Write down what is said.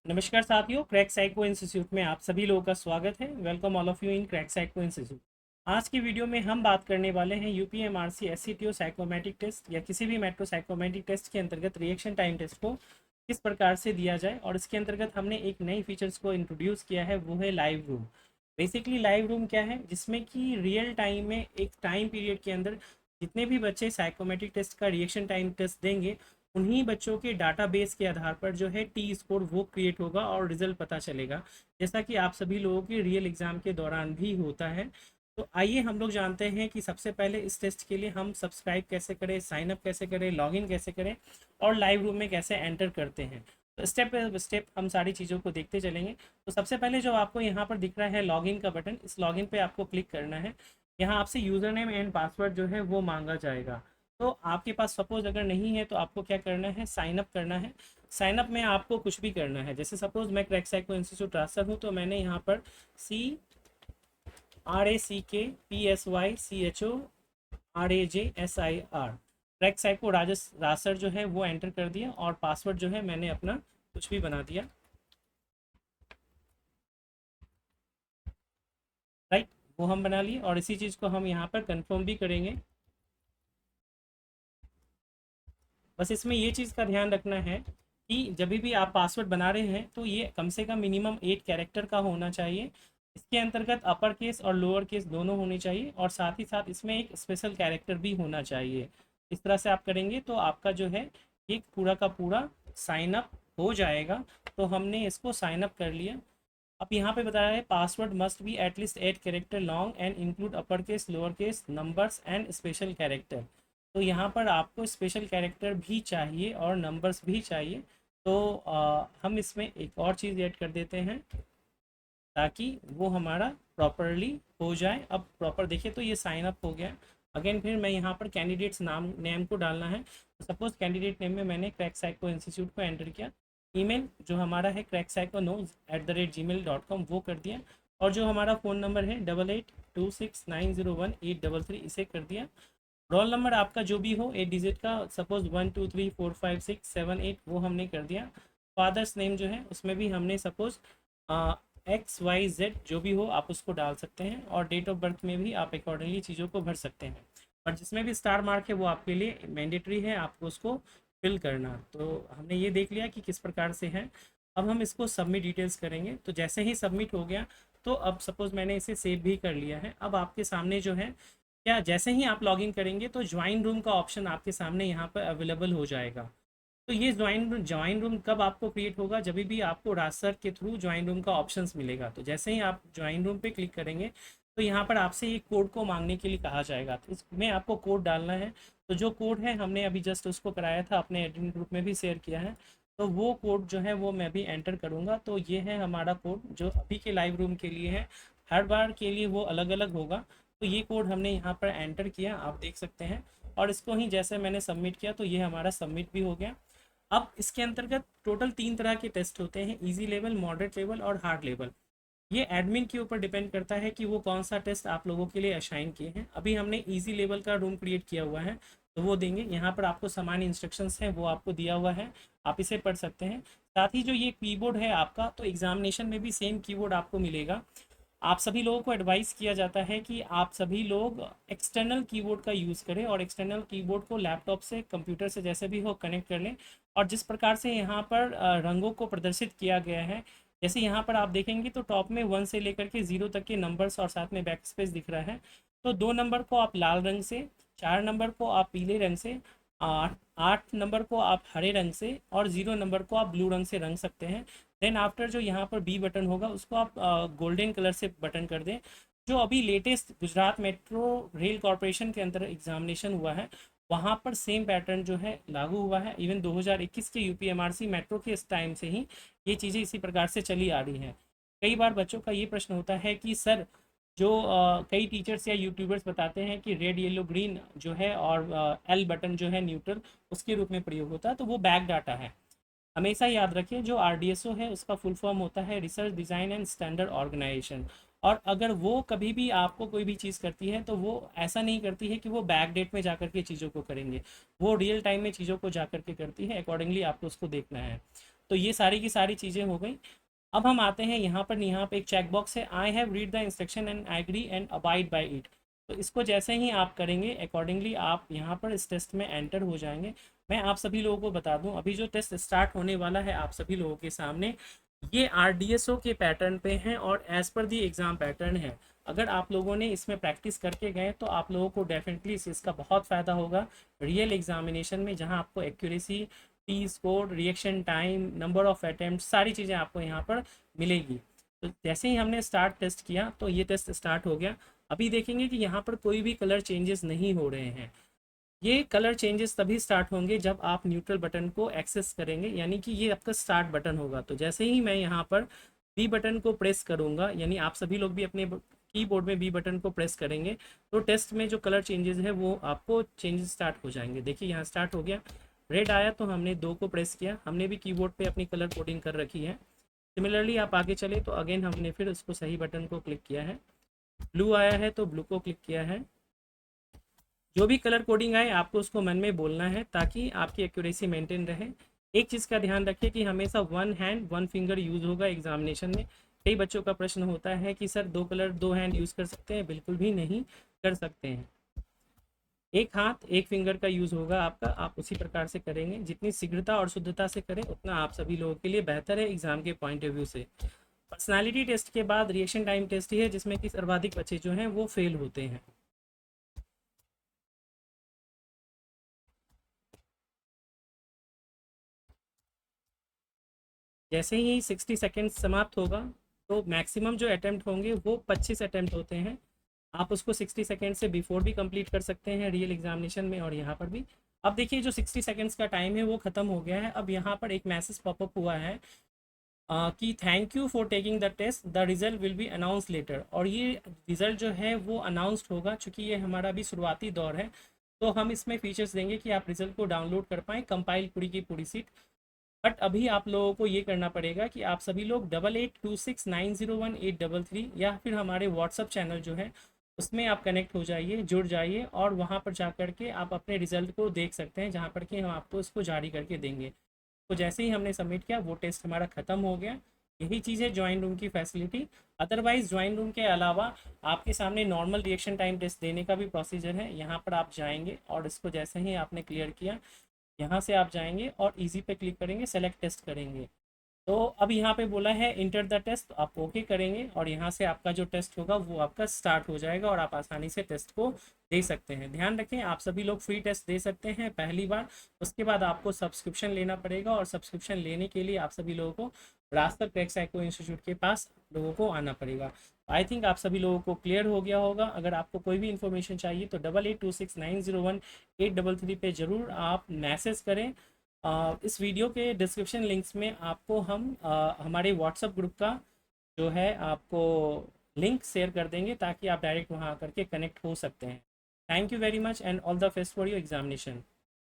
नमस्कार साथियों, crack psycho institute में आप सभी लोगों का स्वागत है। Welcome all of you in crack psycho institute. आज की वीडियो में हम बात करने वाले हैं यूपीएमआरसी एससीटीओ साइकोमेट्रिक टेस्ट या किसी भी मेट्रो साइकोमेट्रिक टेस्ट के अंतर्गत रिएक्शन टाइम टेस्ट को किस प्रकार से दिया जाए। और इसके अंतर्गत हमने एक नई फीचर्स को इंट्रोड्यूस किया है, वो है live room. Basically live room क्या है, जिसमें कि रियल टाइम में एक टाइम पीरियड के अंदर जितने भी बच्चे साइकोमेट्रिक टेस्ट का रिएक्शन टाइम टेस्ट देंगे, उन्हीं बच्चों के डाटाबेस के आधार पर जो है टी स्कोर वो क्रिएट होगा और रिजल्ट पता चलेगा, जैसा कि आप सभी लोगों के रियल एग्जाम के दौरान भी होता है। तो आइए हम लोग जानते हैं कि सबसे पहले इस टेस्ट के लिए हम सब्सक्राइब कैसे करें, साइन अप कैसे करें, लॉगिन कैसे करें और लाइव रूम में कैसे एंटर करते हैं। तो स्टेप बाय स्टेप हम सारी चीज़ों को देखते चलेंगे। तो सबसे पहले जो आपको यहाँ पर दिख रहा है लॉगिन का बटन, इस लॉगिन पे आपको क्लिक करना है। यहाँ आपसे यूज़र नेम एंड पासवर्ड जो है वो मांगा जाएगा। तो आपके पास सपोज़ अगर नहीं है तो आपको क्या करना है, साइन अप करना है। साइन अप में आपको कुछ भी करना है, जैसे सपोज़ मैं क्रैक साइको इंस्टीट्यूट रास्टर हूँ, तो मैंने यहाँ पर CRACKPSYCHORAJSIR क्रैक साइको राजस रासर जो है वो एंटर कर दिया और पासवर्ड जो है मैंने अपना कुछ भी बना दिया। राइट, वो हम बना लिए और इसी चीज़ को हम यहाँ पर कंफर्म भी करेंगे। बस इसमें ये चीज़ का ध्यान रखना है कि जब भी आप पासवर्ड बना रहे हैं तो ये कम से कम मिनिमम 8 कैरेक्टर का होना चाहिए। इसके अंतर्गत अपर केस और लोअर केस दोनों होने चाहिए और साथ ही साथ इसमें एक स्पेशल कैरेक्टर भी होना चाहिए। इस तरह से आप करेंगे तो आपका जो है ये पूरा का पूरा साइन अप हो जाएगा। तो हमने इसको साइन अप कर लिया। अब यहाँ पे बताया है password must be at least 8 character long and include upper case, lower case, numbers and special character. तो यहाँ पर आपको स्पेशल कैरेक्टर भी चाहिए और नंबर्स भी चाहिए। तो हम इसमें एक और चीज़ ऐड कर देते हैं ताकि वो हमारा प्रॉपरली हो जाए। अब प्रॉपर देखिए तो ये साइन अप हो गया। अगेन फिर मैं यहाँ पर कैंडिडेट्स नाम नेम को डालना है। तो सपोज़ कैंडिडेट नेम में मैंने क्रैक साइको इंस्टीट्यूट को एंटर किया। ईमेल जो हमारा है crackpsychonos@gmail.com वो कर दिया। और जो हमारा फ़ोन नंबर है 8826901833 इसे कर दिया। रोल नंबर आपका जो भी हो 8 डिजिट का, सपोज़ 1 2 3 4 5 6 7 8 वो हमने कर दिया। फादर्स नेम जो है उसमें भी हमने सपोज़ XYZ जो भी हो आप उसको डाल सकते हैं और डेट ऑफ बर्थ में भी आप अकॉर्डिंगली चीज़ों को भर सकते हैं। और जिसमें भी स्टार मार्क है वो आपके लिए मैंडेटरी है, आपको उसको फिल करना। तो हमने ये देख लिया कि किस प्रकार से है। अब हम इसको सबमिट डिटेल्स करेंगे। तो जैसे ही सबमिट हो गया तो अब सपोज़ मैंने इसे सेव भी कर लिया है। अब आपके सामने जो है क्या, जैसे ही आप लॉगिन करेंगे तो ज्वाइन रूम का ऑप्शन आपके सामने यहाँ पर अवेलेबल हो जाएगा। तो ये ज्वाइन रूम कब आपको क्रिएट होगा, जब भी आपको रासर के थ्रू ज्वाइन रूम का ऑप्शंस मिलेगा। तो जैसे ही आप ज्वाइन रूम पे क्लिक करेंगे तो यहाँ पर आपसे ये कोड को मांगने के लिए कहा जाएगा। तो इसमें आपको कोड डालना है। तो जो कोड है हमने अभी जस्ट उसको कराया था, अपने एडमिन ग्रुप में भी शेयर किया है। तो वो कोड जो है वो मैं भी एंटर करूँगा। तो ये है हमारा कोड जो अभी के लाइव रूम के लिए है। हर बार के लिए वो अलग अलग होगा। तो ये कोड हमने यहाँ पर एंटर किया, आप देख सकते हैं। और इसको ही जैसे मैंने सबमिट किया तो ये हमारा सबमिट भी हो गया। अब इसके अंतर्गत टोटल 3 तरह के टेस्ट होते हैं, इजी लेवल, मॉडरेट लेवल और हार्ड लेवल। ये एडमिन के ऊपर डिपेंड करता है कि वो कौन सा टेस्ट आप लोगों के लिए असाइन किए हैं। अभी हमने इजी लेवल का रूम क्रिएट किया हुआ है तो वो देंगे। यहाँ पर आपको सामान्य इंस्ट्रक्शंस हैं वो आपको दिया हुआ है, आप इसे पढ़ सकते हैं। साथ ही जो ये कीबोर्ड है आपका, तो एग्जामिनेशन में भी सेम कीबोर्ड आपको मिलेगा। आप सभी लोगों को एडवाइस किया जाता है कि आप सभी लोग एक्सटर्नल कीबोर्ड का यूज़ करें और एक्सटर्नल कीबोर्ड को लैपटॉप से, कंप्यूटर से जैसे भी हो कनेक्ट कर लें। और जिस प्रकार से यहाँ पर रंगों को प्रदर्शित किया गया है, जैसे यहाँ पर आप देखेंगे तो टॉप में 1 से लेकर के 0 तक के नंबर्स और साथ में बैक स्पेस दिख रहा है। तो 2 नंबर को आप लाल रंग से, 4 नंबर को आप पीले रंग से, 8 नंबर को आप हरे रंग से और 0 नंबर को आप ब्लू रंग से रंग सकते हैं। देन आफ्टर जो यहाँ पर बी बटन होगा उसको आप गोल्डन कलर से बटन कर दें। जो अभी latest Gujarat metro rail corporation के अंदर एग्जामिनेशन हुआ है, वहाँ पर सेम पैटर्न जो है लागू हुआ है। इवन 2021 के यूपीएमआरसी मेट्रो के इस टाइम से ही ये चीज़ें इसी प्रकार से चली आ रही हैं। कई बार बच्चों का ये प्रश्न होता है कि सर, जो कई टीचर्स या यूट्यूबर्स बताते हैं कि रेड येलो ग्रीन जो है और एल बटन जो है न्यूट्रल उसके रूप में प्रयोग होता है, तो वो बैक डाटा है। हमेशा याद रखें जो आरडीएसओ है उसका फुल फॉर्म होता है research design and standard organization. और अगर वो कभी भी आपको कोई भी चीज़ करती है तो वो ऐसा नहीं करती है कि वो बैक डेट में जा कर के चीज़ों को करेंगे, वो रियल टाइम में चीज़ों को जा कर के करती है। अकॉर्डिंगली आपको उसको देखना है। तो ये सारी की सारी चीज़ें हो गई। अब हम आते हैं यहाँ पे एक चेक बॉक्स है, I have read the instruction and agree and abide by it. तो इसको जैसे ही आप करेंगे अकॉर्डिंगली आप यहाँ पर इस टेस्ट में एंटर हो जाएंगे। मैं आप सभी लोगों को बता दूं, अभी जो टेस्ट स्टार्ट होने वाला है आप सभी लोगों के सामने, ये RDSO के पैटर्न पे हैं और as per the exam pattern है। अगर आप लोगों ने इसमें प्रैक्टिस करके गए तो आप लोगों को डेफिनेटली इसका बहुत फ़ायदा होगा रियल एग्जामिनेशन में, जहां आपको accuracy, T score, reaction time, number of attempt, सारी चीज़ें आपको यहाँ पर मिलेगी। तो जैसे ही हमने स्टार्ट टेस्ट किया तो ये टेस्ट स्टार्ट हो गया। अभी देखेंगे कि यहाँ पर कोई भी कलर चेंजेस नहीं हो रहे हैं। ये कलर चेंजेस तभी स्टार्ट होंगे जब आप न्यूट्रल बटन को एक्सेस करेंगे, यानी कि ये आपका स्टार्ट बटन होगा। तो जैसे ही मैं यहाँ पर बी बटन को प्रेस करूँगा, यानी आप सभी लोग भी अपने कीबोर्ड में बी बटन को प्रेस करेंगे, तो टेस्ट में जो कलर चेंजेस है वो आपको चेंजेस स्टार्ट हो जाएंगे। देखिए यहाँ स्टार्ट हो गया, रेड आया तो हमने 2 को प्रेस किया, हमने भी कीबोर्ड पे अपनी कलर कोडिंग कर रखी है। सिमिलरली आप आगे चले तो अगेन हमने फिर उसको सही बटन को क्लिक किया है, ब्लू आया है तो ब्लू को क्लिक किया है। जो भी कलर कोडिंग आए आपको उसको मन में बोलना है ताकि आपकी एक्यूरेसी मेंटेन रहे। एक चीज़ का ध्यान रखिए कि हमेशा one hand one finger use होगा एग्जामिनेशन में। कई बच्चों का प्रश्न होता है कि सर 2 कलर 2 हैंड यूज़ कर सकते हैं, बिल्कुल भी नहीं कर सकते हैं। एक हाथ एक फिंगर का यूज़ होगा आपका, आप उसी प्रकार से करेंगे। जितनी शीघ्रता और शुद्धता से करें उतना आप सभी लोगों के लिए बेहतर है एग्जाम के पॉइंट ऑफ व्यू से। पर्सनालिटी टेस्ट के बाद रिएक्शन टाइम टेस्ट ही है जिसमें कि सर्वाधिक बच्चे जो हैं वो फेल होते हैं। जैसे ही 60 सेकेंड समाप्त होगा तो मैक्सिमम जो अटैम्प्ट होंगे वो 25 अटैम्प्ट होते हैं। आप उसको 60 सेकेंड से बिफोर भी कंप्लीट कर सकते हैं रियल एग्जामिनेशन में और यहाँ पर भी। अब देखिए जो 60 सेकेंड्स का टाइम है वो ख़त्म हो गया है। अब यहाँ पर एक मैसेज पॉपअप हुआ है कि thank you for taking the test, the result will be announce later. और ये रिज़ल्ट जो है वो अनाउंसड होगा, चूँकि ये हमारा भी शुरुआती दौर है तो हम इसमें फीचर्स देंगे कि आप रिजल्ट को डाउनलोड कर पाएँ, कंपाइल पूरी की पूरी सीट। बट अभी आप लोगों को ये करना पड़ेगा कि आप सभी लोग 8826901833 या फिर हमारे व्हाट्सअप चैनल जो है उसमें आप कनेक्ट हो जाइए, जुड़ जाइए और वहाँ पर जा कर के आप अपने रिजल्ट को देख सकते हैं, जहाँ पर कि हम आपको इसको जारी करके देंगे। तो जैसे ही हमने सबमिट किया वो टेस्ट हमारा ख़त्म हो गया। यही चीज़ है ज्वाइन रूम की फैसिलिटी। अदरवाइज़ ज्वाइन रूम के अलावा आपके सामने नॉर्मल रिएक्शन टाइम टेस्ट देने का भी प्रोसीजर है। यहाँ पर आप जाएंगे और इसको जैसे ही आपने क्लियर किया, यहाँ से आप जाएंगे और इजी पे क्लिक करेंगे, सेलेक्ट टेस्ट करेंगे। तो अब यहाँ पे बोला है इंटर द टेस्ट, तो आप ओके करेंगे और यहाँ से आपका जो टेस्ट होगा वो आपका स्टार्ट हो जाएगा और आप आसानी से टेस्ट को दे सकते हैं। ध्यान रखें आप सभी लोग फ्री टेस्ट दे सकते हैं पहली बार, उसके बाद आपको सब्सक्रिप्शन लेना पड़ेगा और सब्सक्रिप्शन लेने के लिए आप सभी लोगों को रास्तर क्रैक साइको इंस्टीट्यूट के पास लोगों को आना पड़ेगा। आई थिंक आप सभी लोगों को क्लियर हो गया होगा। अगर आपको कोई भी इन्फॉर्मेशन चाहिए तो 8826901833 पे ज़रूर आप मैसेज करें। इस वीडियो के डिस्क्रिप्शन लिंक्स में आपको हम हमारे व्हाट्सएप ग्रुप का जो है आपको लिंक शेयर कर देंगे ताकि आप डायरेक्ट वहाँ आकर के कनेक्ट हो सकते हैं। Thank you very much and all the best for your examination.